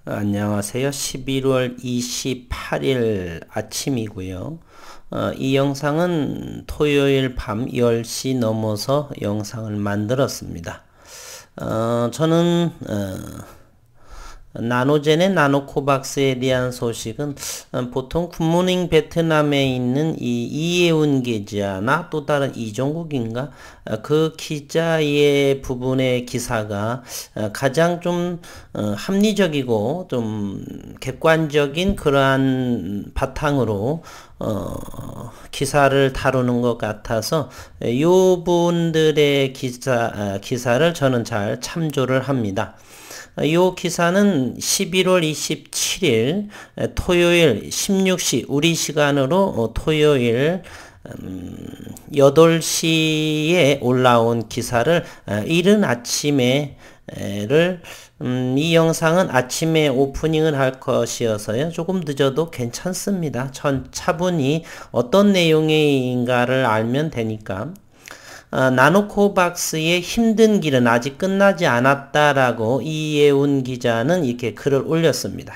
안녕하세요. 11월 28일 아침이고요. 이 영상은 토요일 밤 10시 넘어서 영상을 만들었습니다. 저는 나노젠의 나노코박스에 대한 소식은 보통 굿모닝 베트남에 있는 이 이혜훈 기자나 또 다른 이종국인가 그 기자의 부분의 기사가 가장 좀 합리적이고 좀 객관적인 그러한 바탕으로 기사를 다루는 것 같아서 요 분들의 기사를 저는 잘 참조를 합니다. 이 기사는 11월 27일 토요일 16시 우리 시간으로 토요일 8시에 올라온 기사를 이른 아침에 이 영상은 아침에 오프닝을 할 것이어서요. 조금 늦어도 괜찮습니다. 차분히 어떤 내용인가를 알면 되니까. 나노코박스의 힘든 길은 아직 끝나지 않았다라고 이혜훈 기자는 이렇게 글을 올렸습니다.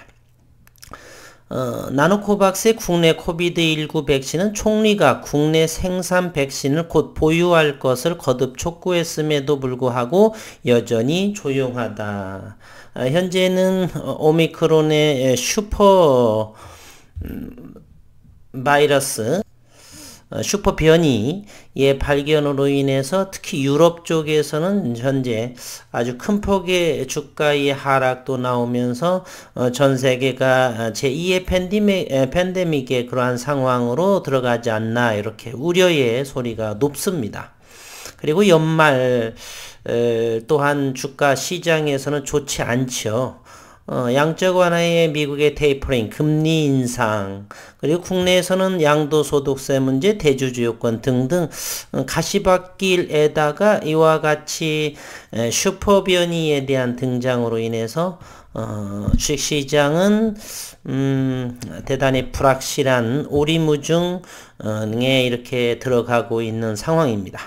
나노코박스의 국내 코비드19 백신은 총리가 국내 생산 백신을 곧 보유할 것을 거듭 촉구했음에도 불구하고 여전히 조용하다. 현재는 오미크론의 슈퍼 바이러스 슈퍼 변이의 발견으로 인해서 특히 유럽 쪽에서는 현재 아주 큰 폭의 주가의 하락도 나오면서 전 세계가 제2의 팬데믹의 그러한 상황으로 들어가지 않나 이렇게 우려의 소리가 높습니다. 그리고 연말 또한 주가 시장에서는 좋지 않죠. 양적 완화의 미국의 테이퍼링, 금리 인상, 그리고 국내에서는 양도소득세 문제, 대주주 요건 등등 가시밭길에다가 이와 같이 슈퍼 변이에 대한 등장으로 인해서 주식시장은 대단히 불확실한 오리무중에 이렇게 들어가고 있는 상황입니다.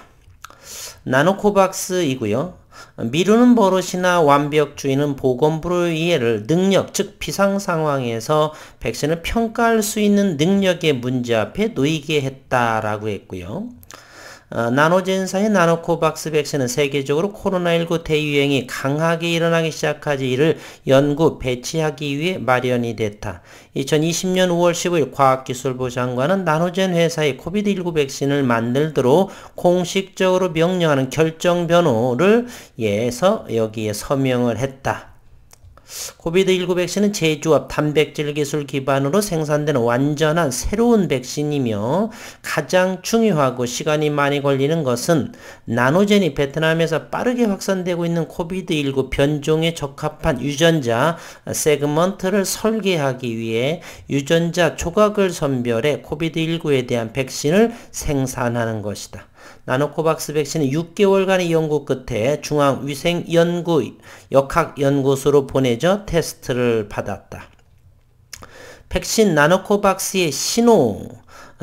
나노코박스이고요. 미루는 버릇이나 완벽주의는 보건부의 이해를 능력, 즉 비상 상황에서 백신을 평가할 수 있는 능력의 문제 앞에 놓이게 했다라고 했고요. 나노젠사의 나노코박스 백신은 세계적으로 코로나19 대유행이 강하게 일어나기 시작하지 이를 연구, 배치하기 위해 마련이 됐다. 2020년 5월 15일 과학기술부 장관은 나노젠 회사의 코비드19 백신을 만들도록 공식적으로 명령하는 결정 변호를 해서 여기에 서명을 했다. 코비드19 백신은 제조업 단백질 기술 기반으로 생산되는 완전한 새로운 백신이며 가장 중요하고 시간이 많이 걸리는 것은 나노젠이 베트남에서 빠르게 확산되고 있는 코비드19 변종에 적합한 유전자 세그먼트를 설계하기 위해 유전자 조각을 선별해 코비드19에 대한 백신을 생산하는 것이다. 나노코박스 백신은 6개월간의 연구 끝에 중앙위생연구역학연구소로 보내져 테스트를 받았다. 백신 나노코박스의 신호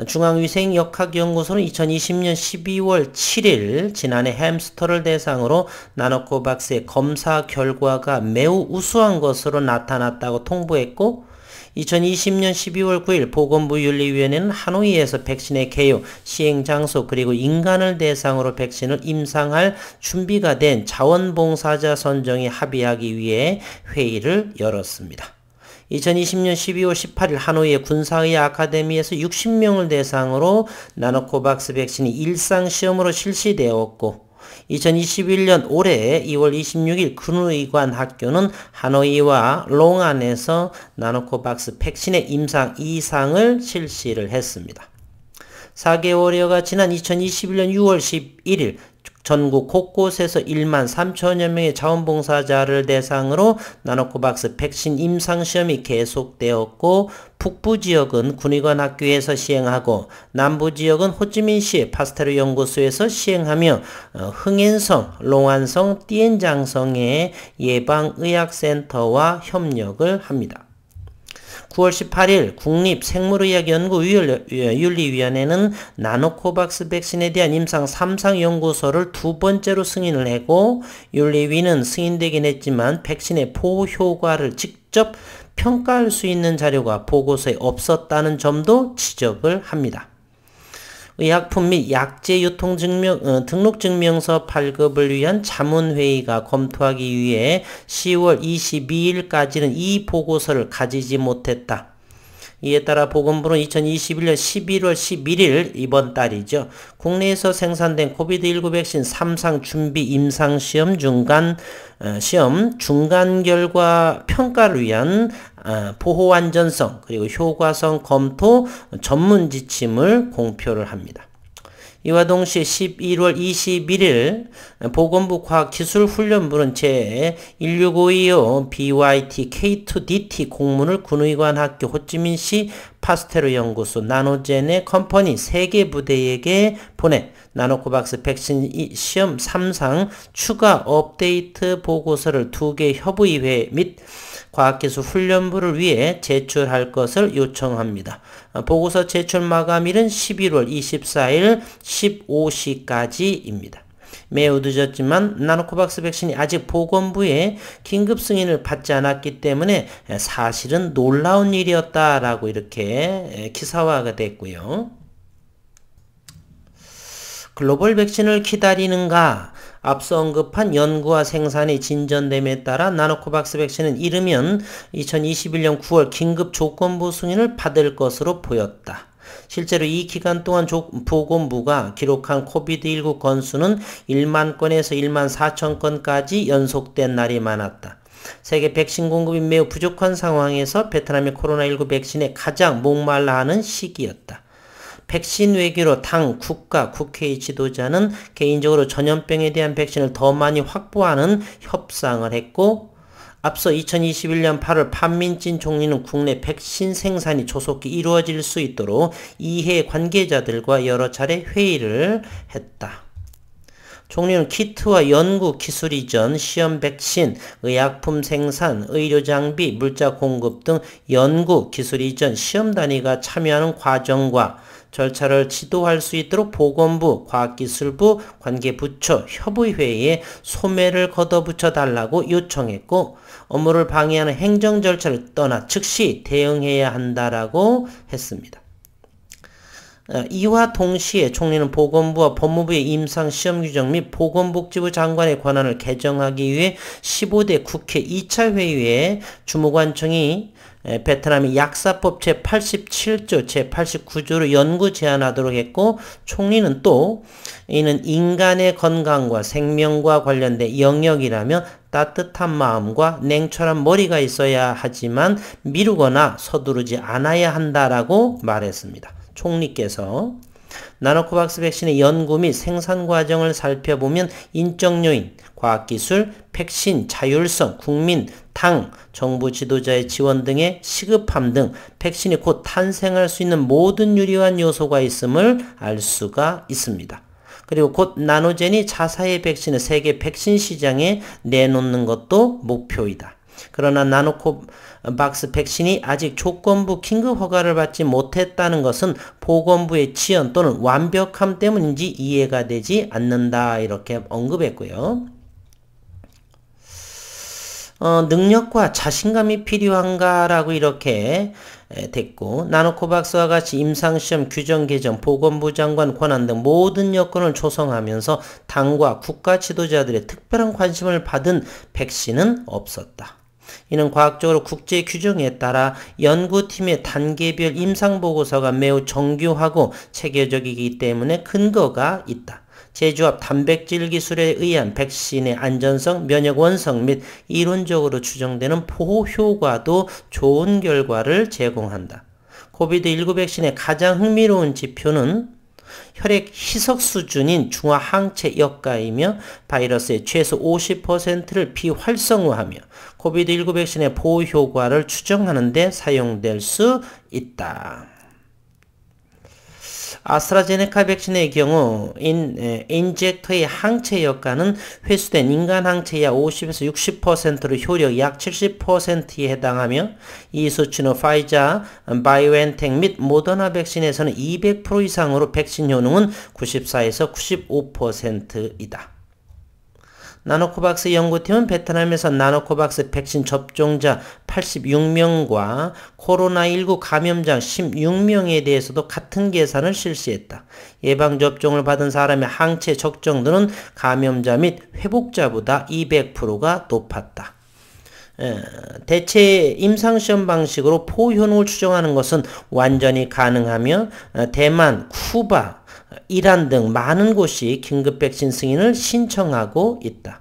중앙위생역학연구소는 2020년 12월 7일 지난해 햄스터를 대상으로 나노코박스의 검사 결과가 매우 우수한 것으로 나타났다고 통보했고 2020년 12월 9일 보건부윤리위원회는 하노이에서 백신의 개요, 시행장소 그리고 인간을 대상으로 백신을 임상할 준비가 된 자원봉사자 선정에 합의하기 위해 회의를 열었습니다. 2020년 12월 18일 하노이의 군사의학 아카데미에서 60명을 대상으로 나노코박스 백신이 일상시험으로 실시되었고 2021년 올해 2월 26일 군의관 학교는 하노이와 롱안에서 나노코박스 백신의 임상 2상을 실시를 했습니다. 4개월여가 지난 2021년 6월 11일 전국 곳곳에서 1만 3천여 명의 자원봉사자를 대상으로 나노코박스 백신 임상시험이 계속되었고 북부 지역은 군의관 학교에서 시행하고 남부 지역은 호찌민시 파스테르 연구소에서 시행하며 흥앤성, 롱안성, 띠엔장성의 예방의학센터와 협력을 합니다. 9월 18일 국립생물의학연구윤리위원회는 나노코박스 백신에 대한 임상 3상 연구소를 두 번째로 승인을 했고, 윤리위는 승인되긴 했지만 백신의 보호 효과를 직접 평가할 수 있는 자료가 보고서에 없었다는 점도 지적을 합니다. 의약품 및 약제 유통 등록증명서 발급을 위한 자문회의가 검토하기 위해 10월 22일까지는 이 보고서를 가지지 못했다. 이에 따라 보건부는 2021년 11월 11일 이번 달이죠. 국내에서 생산된 코비드19 백신 3상 준비 임상시험 중간 결과 평가를 위한 보호 안전성 그리고 효과성 검토 전문 지침을 공표를 합니다. 이와 동시에 11월 21일 보건부 과학기술훈련부는 제16525 BYT K2DT 공문을 군의관 학교 호찌민시 파스테르 연구소 나노젠의 컴퍼니 3개 부대에게 보내 나노코박스 백신 시험 3상 추가 업데이트 보고서를 2개 협의회 및 과학기술훈련부를 위해 제출할 것을 요청합니다. 보고서 제출 마감일은 11월 24일 15시까지입니다. 매우 늦었지만 나노코박스 백신이 아직 보건부의 긴급 승인을 받지 않았기 때문에 사실은 놀라운 일이었다라고 이렇게 기사화가 됐고요. 글로벌 백신을 기다리는가? 앞서 언급한 연구와 생산이 진전됨에 따라 나노코박스 백신은 이르면 2021년 9월 긴급 조건부 승인을 받을 것으로 보였다. 실제로 이 기간 동안 보건부가 기록한 코비드19 건수는 1만 건에서 1만 4천 건까지 연속된 날이 많았다. 세계 백신 공급이 매우 부족한 상황에서 베트남이 코로나19 백신에 가장 목말라하는 시기였다. 백신 외교로 당, 국가, 국회의 지도자는 개인적으로 전염병에 대한 백신을 더 많이 확보하는 협상을 했고, 앞서 2021년 8월 판민진 총리는 국내 백신 생산이 조속히 이루어질 수 있도록 이해 관계자들과 여러 차례 회의를 했다. 총리는 키트와 연구 기술 이전, 시험 백신, 의약품 생산, 의료 장비, 물자 공급 등 연구 기술 이전 시험 단위가 참여하는 과정과 절차를 지도할 수 있도록 보건부, 과학기술부, 관계부처, 협의회에 소매를 걷어붙여 달라고 요청했고, 업무를 방해하는 행정 절차를 떠나 즉시 대응해야 한다라고 했습니다. 이와 동시에 총리는 보건부와 법무부의 임상시험 규정 및 보건복지부 장관의 권한을 개정하기 위해 15대 국회 2차 회의에 주무관청이 베트남이 약사법 제87조, 제89조로 연구 제안하도록 했고, 총리는 또 이는 인간의 건강과 생명과 관련된 영역이라며 따뜻한 마음과 냉철한 머리가 있어야 하지만 미루거나 서두르지 않아야 한다라고 말했습니다. 총리께서 나노코박스 백신의 연구 및 생산 과정을 살펴보면 인적 요인, 과학기술, 백신, 자율성, 국민, 당, 정부 지도자의 지원 등의 시급함 등 백신이 곧 탄생할 수 있는 모든 유리한 요소가 있음을 알 수가 있습니다. 그리고 곧 나노젠이 자사의 백신을 세계 백신 시장에 내놓는 것도 목표이다. 그러나 나노코박스 백신이 아직 조건부 긴급 허가를 받지 못했다는 것은 보건부의 지연 또는 완벽함 때문인지 이해가 되지 않는다, 이렇게 언급했고요. 능력과 자신감이 필요한가라고 이렇게 됐고, 나노코박스와 같이 임상시험 규정 개정, 보건부 장관 권한 등 모든 여건을 조성하면서 당과 국가 지도자들의 특별한 관심을 받은 백신은 없었다. 이는 과학적으로 국제 규정에 따라 연구팀의 단계별 임상보고서가 매우 정교하고 체계적이기 때문에 근거가 있다. 제조합 단백질 기술에 의한 백신의 안전성, 면역 원성 및 이론적으로 추정되는 보호 효과도 좋은 결과를 제공한다. 코비드19 백신의 가장 흥미로운 지표는 혈액 희석 수준인 중화항체 역가이며 바이러스의 최소 50%를 비활성화하며 코비드19 백신의 보호 효과를 추정하는 데 사용될 수 있다. 아스트라제네카 백신의 경우 인젝터의 항체 역할은 회수된 인간 항체의 약 50에서 60%로 효력 약 70%에 해당하며 이 수치는 파이자, 바이오엔텍 및 모더나 백신에서는 200% 이상으로 백신 효능은 94에서 95%이다. 나노코박스 연구팀은 베트남에서 나노코박스 백신 접종자 86명과 코로나19 감염자 16명에 대해서도 같은 계산을 실시했다. 예방접종을 받은 사람의 항체 적정도는 감염자 및 회복자보다 200%가 높았다. 대체 임상시험 방식으로 포효능을 추정하는 것은 완전히 가능하며 대만, 쿠바, 이란 등 많은 곳이 긴급 백신 승인을 신청하고 있다.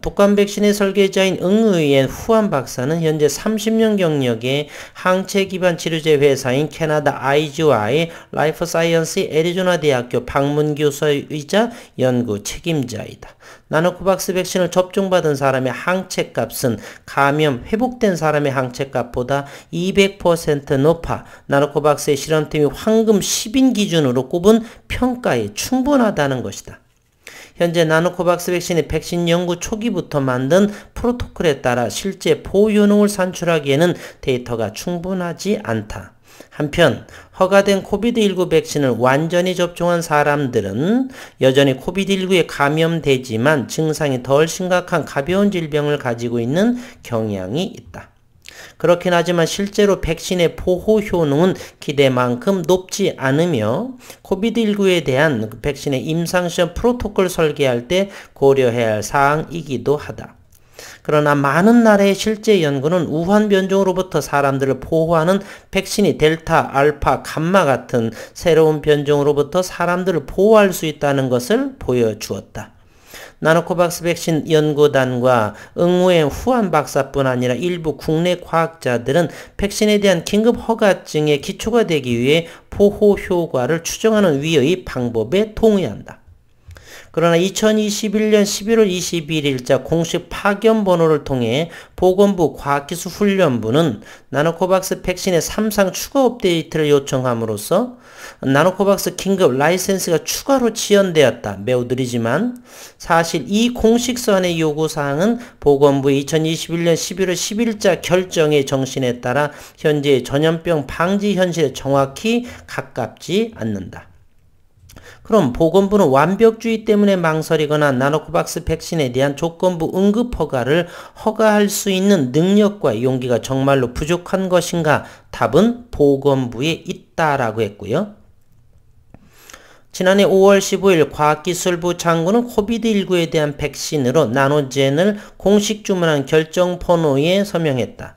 독감 백신의 설계자인 응의엔 후안 박사는 현재 30년 경력의 항체 기반 치료제 회사인 캐나다 아이즈와의 라이프 사이언스 애리조나 대학교 방문 교수이자 연구 책임자이다. 나노코박스 백신을 접종받은 사람의 항체 값은 감염 회복된 사람의 항체 값보다 200% 높아 나노코박스의 실험팀이 황금 10인 기준으로 꼽은 평가에 충분하다는 것이다. 현재 나노코박스 백신의 백신 연구 초기부터 만든 프로토콜에 따라 실제 포효능을 산출하기에는 데이터가 충분하지 않다. 한편 허가된 코비드19 백신을 완전히 접종한 사람들은 여전히 코비드19에 감염되지만 증상이 덜 심각한 가벼운 질병을 가지고 있는 경향이 있다. 그렇긴 하지만 실제로 백신의 보호 효능은 기대만큼 높지 않으며 코비드19에 대한 백신의 임상시험 프로토콜 설계할 때 고려해야 할 사항이기도 하다. 그러나 많은 나라의 실제 연구는 우한 변종으로부터 사람들을 보호하는 백신이 델타, 알파, 감마 같은 새로운 변종으로부터 사람들을 보호할 수 있다는 것을 보여주었다. 나노코박스 백신 연구단과 응우엔 후안 박사뿐 아니라 일부 국내 과학자들은 백신에 대한 긴급 허가증의 기초가 되기 위해 보호 효과를 추정하는 위의 방법에 동의한다. 그러나 2021년 11월 21일자 공식 파견 번호를 통해 보건부 과학기술훈련부는 나노코박스 백신의 3상 추가 업데이트를 요청함으로써 나노코박스 긴급 라이센스가 추가로 지연되었다. 매우 느리지만 사실 이 공식서안의 요구사항은 보건부의 2021년 11월 10일자 결정의 정신에 따라 현재의 전염병 방지 현실에 정확히 가깝지 않는다. 그럼 보건부는 완벽주의 때문에 망설이거나 나노코박스 백신에 대한 조건부 응급 허가를 허가할 수 있는 능력과 용기가 정말로 부족한 것인가? 답은 보건부에 있다라고 했고요. 지난해 5월 15일 과학기술부 장관은 코비드19에 대한 백신으로 나노젠을 공식 주문한 결정 번호에 서명했다.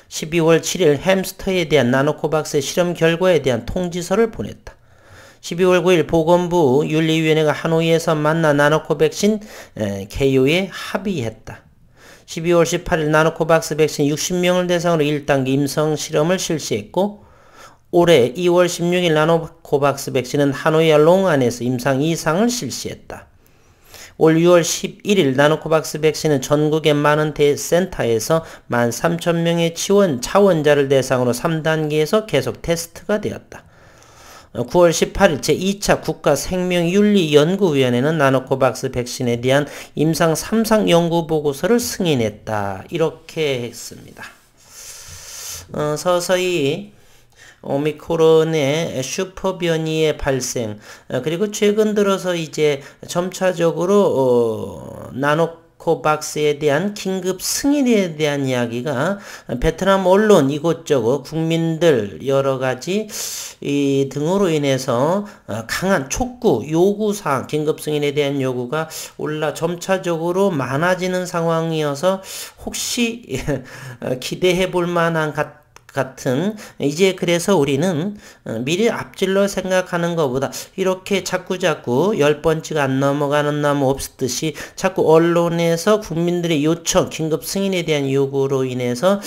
12월 7일 햄스터에 대한 나노코박스의 실험 결과에 대한 통지서를 보냈다. 12월 9일 보건부 윤리위원회가 하노이에서 만나 나노코 백신 개요에 합의했다. 12월 18일 나노코박스 백신 60명을 대상으로 1단계 임상 실험을 실시했고 올해 2월 16일 나노코박스 백신은 하노이 롱안에서 임상 2상을 실시했다. 올 6월 11일 나노코박스 백신은 전국의 많은 센터에서 13,000명의 차원자를 대상으로 3단계에서 계속 테스트가 되었다. 9월 18일 제2차 국가생명윤리연구위원회는 나노코박스 백신에 대한 임상 3상 연구보고서를 승인했다. 이렇게 했습니다. 서서히 오미크론의 슈퍼 변이의 발생 그리고 최근 들어서 이제 점차적으로 나노코박스에 대한 긴급 승인에 대한 이야기가 베트남 언론 이곳저곳 국민들 여러가지 등으로 인해서 강한 촉구, 요구사항, 긴급 승인에 대한 요구가 점차적으로 많아지는 상황이어서 혹시 기대해 볼 만한 같은 이제 그래서 우리는 미리 앞질러 생각하는 것보다 이렇게 자꾸 10번째가 안 넘어가는 나무 없듯이 자꾸 언론에서 국민들의 요청, 긴급 승인에 대한 요구로 인해서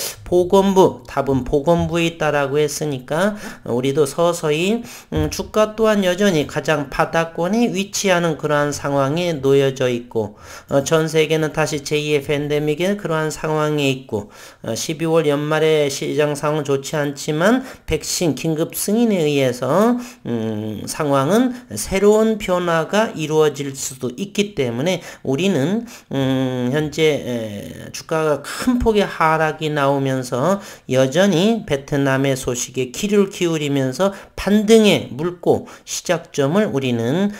답은 보건부에 있다라고 했으니까 우리도 서서히 주가 또한 여전히 가장 바닥권에 위치하는 그러한 상황에 놓여져 있고 전 세계는 다시 제2의 팬데믹의 그러한 상황에 있고 12월 연말의 시장 상황 상황은 좋지 않지만 백신 긴급 승인에 의해서 상황은 새로운 변화가 이루어질 수도 있기 때문에 우리는 현재 주가가 큰 폭의 하락이 나오면서 여전히 베트남의 소식에 귀를 기울이면서 반등에 물고 시작점을 우리는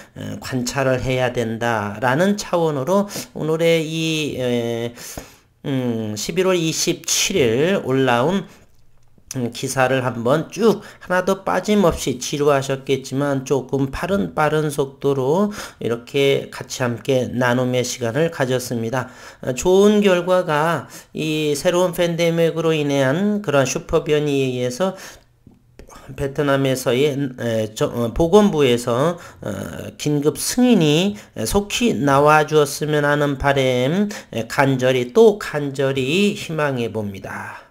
관찰을 해야 된다라는 차원으로 오늘의 이 11월 27일 올라온 기사를 한번 쭉 하나도 빠짐없이 지루하셨겠지만 조금 빠른 속도로 이렇게 같이 함께 나눔의 시간을 가졌습니다. 좋은 결과가 이 새로운 팬데믹으로 인한 그런 슈퍼변이에 의해서 베트남에서의 보건부에서 긴급 승인이 속히 나와 주었으면 하는 바람 간절히 희망해 봅니다.